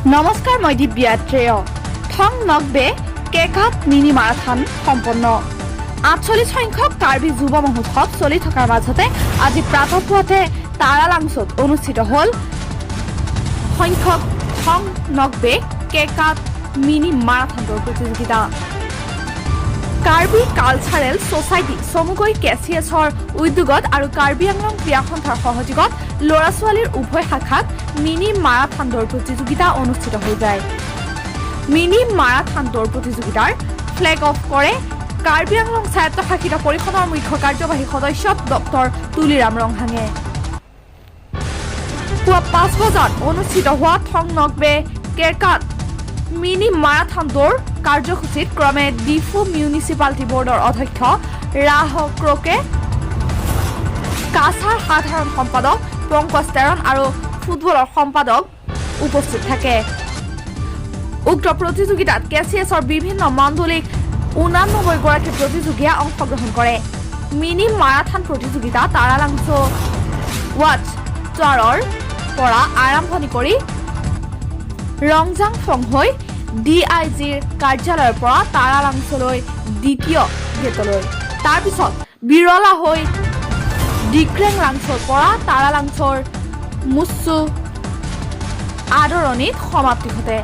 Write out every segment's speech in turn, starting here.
নমস্কাৰ, মই Divya ত্ৰেয়। থং নকবে কেকাত mini marathon সম্পন্ন। ৪৮ সংখ্যক কাৰ্বি যুৱ মহোৎসৱ চলি থকাৰ মাজতে আজি প্ৰাতঃপুৱাতে তাৰালাংছত অনুষ্ঠিত হ'ল সংখ্যক থং নকবে কেকাত মিনি মাৰাথন দৌৰ প্ৰতিযোগিতা। কাৰ্বি কালচাৰেল ছ'চাইটি চমুকৈ কেচিএছৰ উদ্যোগত আৰু কাৰ্বি আংলং ক্ৰীড়া সন্থাৰ সহযোগত ল'ৰা ছোৱালীৰ উভয় শাখাত মিনি মাৰাথন দৌৰ প্ৰতিযোগিতা অনুষ্ঠিত হৈ যায়। মিনি মাৰাথন দৌৰ প্ৰতিযোগিতাৰ ফ্লেগ অফ কৰে কাৰ্বি আংলং স্বায়ত্তশাসিত পৰিষদৰ মুখ্য কাৰ্যবাহী সদস্য ডক্টৰ তুলিৰাম ৰংহাঙে। পুৱা ৫ বজাত অনুষ্ঠিত হোৱা থং নকবে কেকাত মিনি মাৰাথন দৌৰ কাৰ্যসূচীত ক্ৰমে ডিফু মিউনিচিপালিটি বৰ্ডৰ অধ্যক্ষ ৰাহ ক্ৰকে, কাছাৰ সাধাৰণ সম্পাদক পংকজ তেৰণ আৰু ফুটবলৰ সম্পাদক উপস্থিত থাকে। উক্ত প্ৰতিযোগিতাত কেচিএছৰ বিভিন্ন মাণ্ডলিক ৮৯ গৰাকী প্ৰতিযোগীয়ে অংশগ্ৰহণ কৰে। মিনি মাৰাথন প্ৰতিযোগিতা তাৰালাংছো ৱাচ টাৱাৰৰ পৰা আৰম্ভণি কৰি ৰংজাং ফংহৈ DIGৰ কাৰ্যালয়ৰ পৰা তাৰালাংছলৈ দ্বিতীয় গেটলৈ, তাৰপিছত বিৰলা হৈ ডিক্ৰেং লাংছৰ পৰা তাৰালাংছৰ মুছু আদৰণিত সমাপ্তি ঘটে।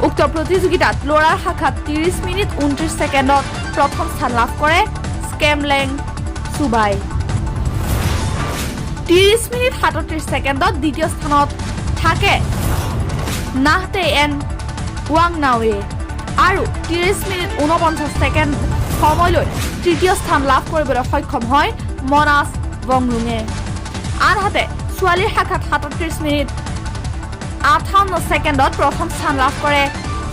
উক্ত প্ৰতিযোগিতাত ল'ৰাৰ শাখাত ৩০ মিনিট ২৯ ছেকেণ্ডত প্ৰথম স্থান লাভ কৰে স্কেমলেং চুবাই। ৩০ মিনিট ৩৭ ছেকেণ্ডত দ্বিতীয় স্থানত থাকে নাহতে এন ৱাংনাৱে আৰু ৩০ মিনিট ৪৯ ছেকেণ্ড সময়লৈ তৃতীয় স্থান লাভ কৰিবলৈ সক্ষম হয় মনাছ বংৰুঙে। আনহাতে ছোৱালীৰ শাখাত ৩৭ মিনিট ৫৮ ছেকেণ্ডত প্ৰথম স্থান লাভ কৰে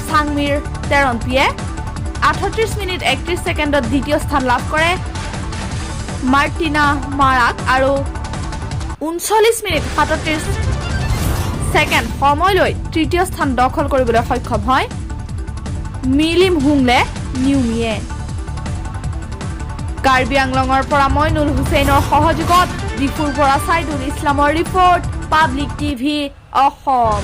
চাংমিৰ তেৰনপিয়ে। ৩৮ মিনিট ৩১ ছেকেণ্ডত দ্বিতীয় স্থান লাভ কৰে মাৰ্টিনা মাৰাক আৰু ৩৯ মিনিট ৩৭ ছেকেণ্ড সময়লৈ তৃতীয় স্থান দখল কৰিবলৈ সক্ষম হয় মিলিম হুংলে নিউমিয়ে। কাৰ্বি আংলঙৰ পৰা মইনুল হুছেইনৰ সহযোগত ডিফুৰ পৰা ছাইদুল ইছলামৰ ৰিপৰ্ট, পাব্লিক টিভি অসম।